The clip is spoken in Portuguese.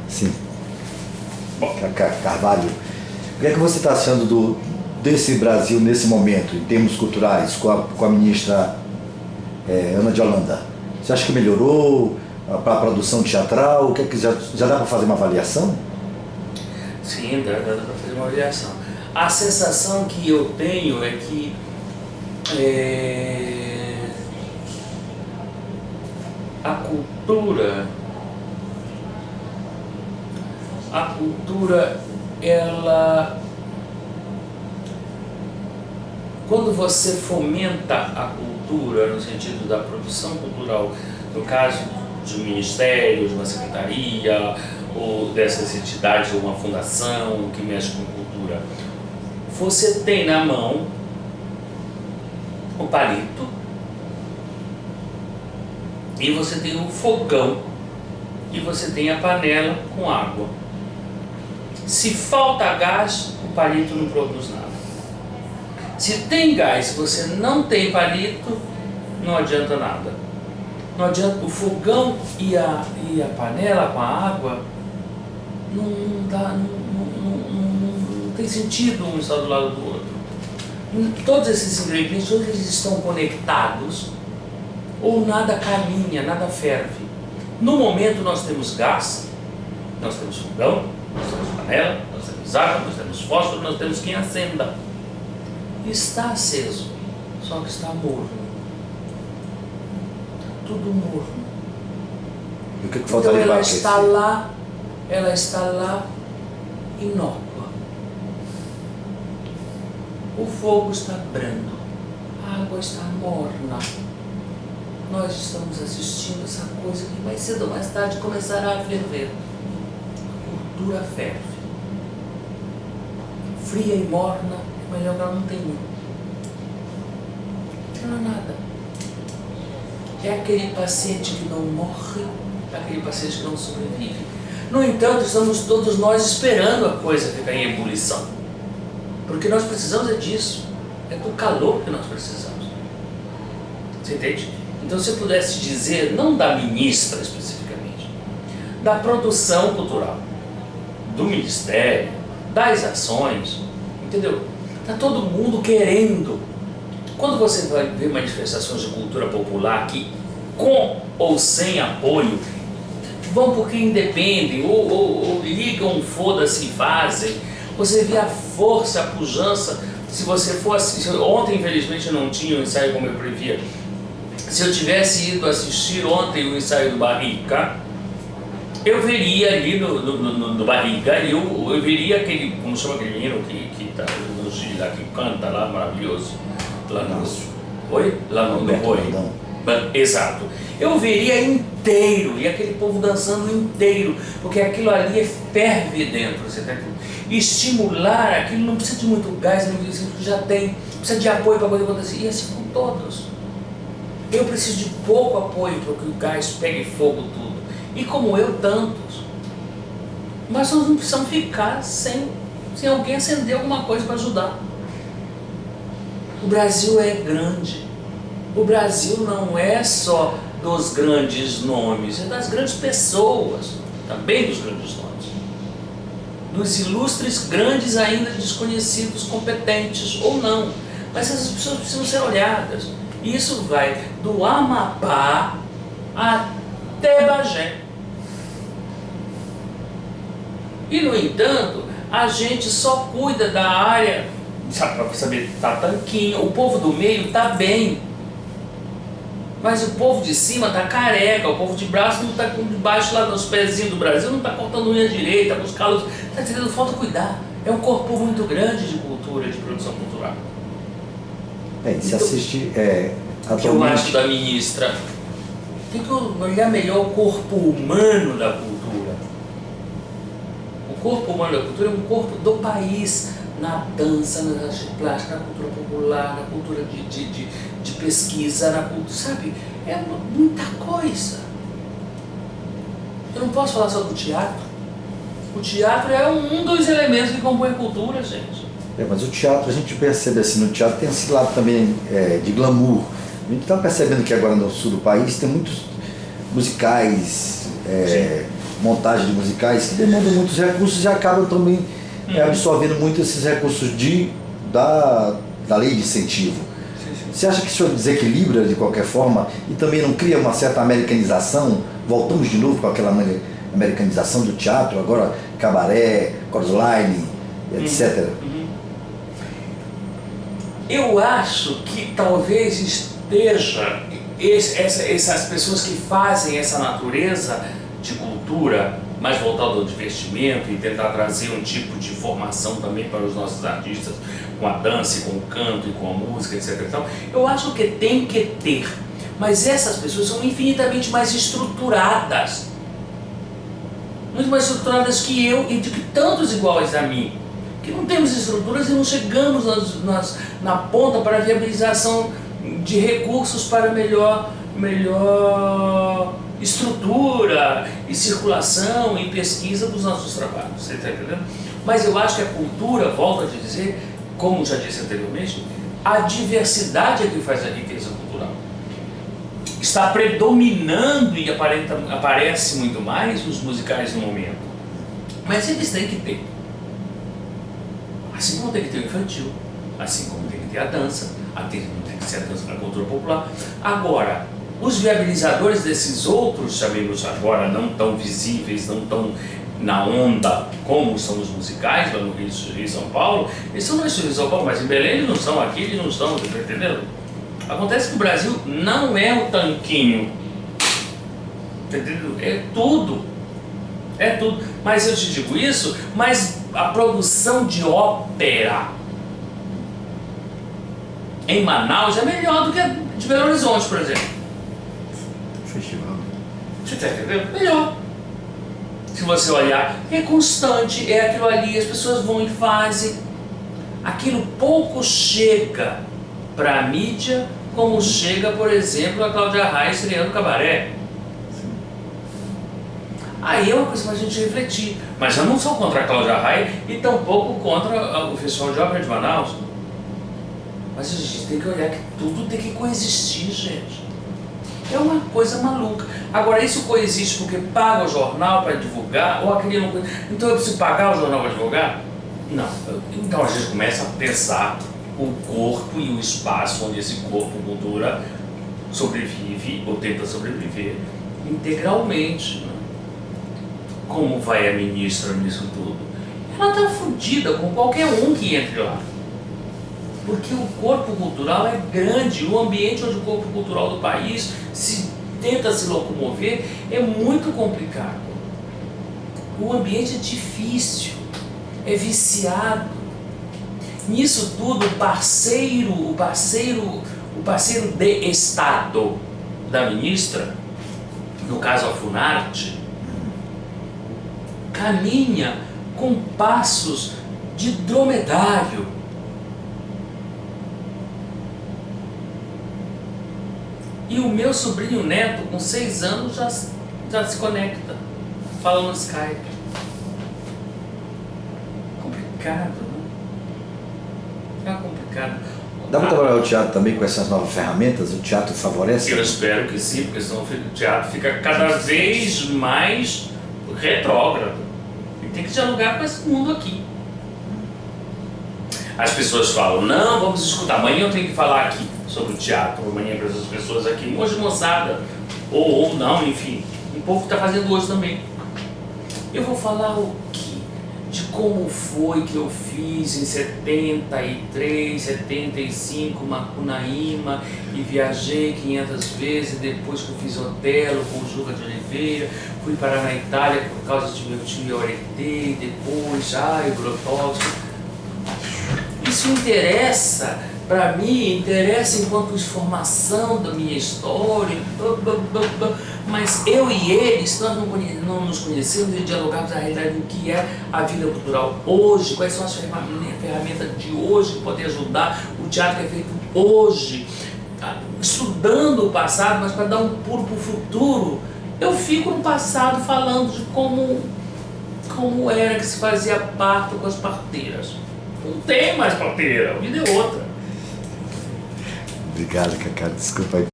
Sim. Carvalho, o que é que você está achando desse Brasil nesse momento, em termos culturais, com a ministra Ana de Holanda? Você acha que melhorou para a produção teatral? O que é que já dá para fazer uma avaliação? Sim, dá para fazer uma avaliação. A sensação que eu tenho é que a cultura, ela, quando você fomenta a cultura no sentido da produção cultural, no caso de um ministério, de uma secretaria, ou dessas entidades, ou uma fundação que mexe com cultura, você tem na mão o palito e você tem o fogão e você tem a panela com água. Se falta gás, o palito não produz nada. Se tem gás e você não tem palito, não adianta nada. Não adianta, o fogão e a panela com a água não tem sentido um estar do lado do outro. Todos esses ingredientes, ou eles estão conectados, ou nada caminha, nada ferve. No momento nós temos gás, nós temos fogão, nós temos panela, nós temos água, nós temos fósforo, nós temos quem acenda. Está aceso, só que está morno. Tudo morno. E o que falta então lá? Ela está lá inócua. O fogo está brando, a água está morna. Nós estamos assistindo essa coisa que mais cedo ou mais tarde começará a ferver. A cultura ferve. Fria e morna, é melhor que ela não tenha. Não é nada. É aquele paciente que não morre, é aquele paciente que não sobrevive. No entanto, estamos todos nós esperando a coisa ficar em ebulição. Porque nós precisamos disso. É do calor que nós precisamos. Você entende? Então, se eu pudesse dizer, não da ministra especificamente, da produção cultural, do ministério, das ações, entendeu? Está todo mundo querendo. Quando você vai ver manifestações de cultura popular que, com ou sem apoio, vão porque independem, ou ligam, foda-se e fazem, você vê a força, a pujança. Se você for assistir, ontem infelizmente não tinha o ensaio como eu previa. Se eu tivesse ido assistir ontem o ensaio do Barriga, eu veria ali no Barriga, eu veria aquele, como chama aquele menino que tá no Gila, que canta lá, maravilhoso, lá no... Oi? Lá no Oi. Exato. Eu veria inteiro, e aquele povo dançando inteiro, porque aquilo ali ferve dentro, você tá entendendo? Estimular aquilo não precisa de muito gás, não precisa, já tem, precisa de apoio para poder acontecer, e assim com todos. Eu preciso de pouco apoio para que o gás pegue fogo tudo, e como eu, tantos. Mas nós não precisamos ficar sem alguém acender alguma coisa para ajudar. O Brasil é grande. O Brasil não é só dos grandes nomes, é das grandes pessoas, também dos grandes nomes. Dos ilustres, grandes ainda desconhecidos, competentes ou não. Mas essas pessoas precisam ser olhadas. E isso vai do Amapá até Bagé. E, no entanto, a gente só cuida da área, sabe, para saber, tá tanquinho, o povo do meio está bem. Mas o povo de cima está careca, o povo de braço não está de baixo lá nos pezinhos do Brasil, não está cortando unha direita, com os calos, está entendendo? Falta cuidar. É um corpo muito grande de cultura, de produção cultural. Se então, assiste o que eu acho da ministra? Tem que olhar melhor o corpo humano da cultura. O corpo humano da cultura é um corpo do país, na dança, na arte plástica, na cultura popular, na cultura de pesquisa, na cultura, sabe? É muita coisa. Eu não posso falar só do teatro. O teatro é um dos elementos que compõem a cultura, gente. Mas o teatro, a gente percebe assim, no teatro tem esse lado também de glamour. A gente está percebendo que agora no sul do país tem muitos musicais montagem de musicais que demandam muitos recursos e acabam também absorvendo muito esses recursos da lei de incentivo. Você acha que isso desequilibra de qualquer forma e também não cria uma certa americanização? Voltamos de novo com aquela americanização do teatro, agora cabaré, chorus-line, etc. Eu acho que talvez esteja essas pessoas que fazem essa natureza de cultura mais voltada ao divertimento e tentar trazer um tipo de formação também para os nossos artistas com a dança, com o canto e com a música, etc. Então, eu acho que tem que ter, mas essas pessoas são infinitamente mais estruturadas, muito mais estruturadas que eu e de que tantos iguais a mim, que não temos estruturas e não chegamos na ponta para a viabilização de recursos para melhor estrutura e circulação e pesquisa dos nossos trabalhos, você está entendendo? Mas eu acho que a cultura, volto a dizer, como já disse anteriormente, a diversidade é que faz a riqueza cultural. Está predominando e aparece muito mais os musicais no momento, mas eles têm que ter. Assim como tem que ter o infantil, assim como tem que ter a dança, tem que ser a dança na cultura popular. Agora, os viabilizadores desses outros, chamemos agora, não tão visíveis, não tão na onda como são os musicais lá no Rio e São Paulo, eles são no Rio e São Paulo, mas em Belém eles não estão, aqui eles não estão, tá entendendo? Acontece que o Brasil não é o tanquinho, tá entendendo? É tudo, mas eu te digo isso, mas a produção de ópera em Manaus é melhor do que a de Belo Horizonte, por exemplo. Festival. Você está entendendo? Melhor. Se você olhar, é constante, é aquilo ali, as pessoas vão e fazem. Aquilo pouco chega para a mídia, como chega, por exemplo, a Cláudia Raia estreando Cabaré. Aí é uma coisa para a gente refletir. Mas eu não sou contra a Cláudia Raia e tampouco contra o Festival de Ópera de Manaus. Mas a gente tem que olhar que tudo tem que coexistir, gente. É uma coisa maluca. Agora, isso coexiste porque paga o jornal para divulgar, ou aquele não... Então eu preciso pagar o jornal para divulgar? Não. Então a gente começa a pensar o corpo e o espaço onde esse corpo, cultura, sobrevive ou tenta sobreviver integralmente. Né? Como vai a ministra nisso tudo? Ela está fodida com qualquer um que entre lá. Porque o corpo cultural é grande, o ambiente onde o corpo cultural do país tenta se locomover é muito complicado. O ambiente é difícil, é viciado. Nisso tudo, o parceiro de Estado da ministra, no caso a Funarte, caminha com passos de dromedário. E o meu sobrinho neto, com 6 anos, já se conecta, fala no Skype. Complicado, né? É complicado. Dá para trabalhar o teatro também com essas novas ferramentas? O teatro favorece? Eu espero que sim, porque senão o teatro fica cada vez mais retrógrado. E tem que dialogar com esse mundo aqui. As pessoas falam, não, vamos escutar, amanhã eu tenho que falar aqui sobre o teatro, amanhã para essas pessoas aqui, hoje moçada, ou não, enfim, o povo está fazendo hoje também. Eu vou falar o quê? De como foi que eu fiz em 73, 75, Macunaíma, e viajei 500 vezes, depois que eu fiz Otelo com o Juca de Oliveira, fui parar na Itália por causa de meu tio Oretê, depois, o Grotowski. Isso interessa, para mim, interessa enquanto informação da minha história, mas eu e eles, nós não nos conhecemos e dialogamos a realidade do que é a vida cultural hoje, quais são as ferramentas de hoje que podem ajudar o teatro que é feito hoje, estudando o passado, mas para dar um pulo para o futuro. Eu fico no passado falando de como era que se fazia parto com as parteiras. Não tem mais parteira, a vida é outra. Obrigado, Cacá. Desculpa aí.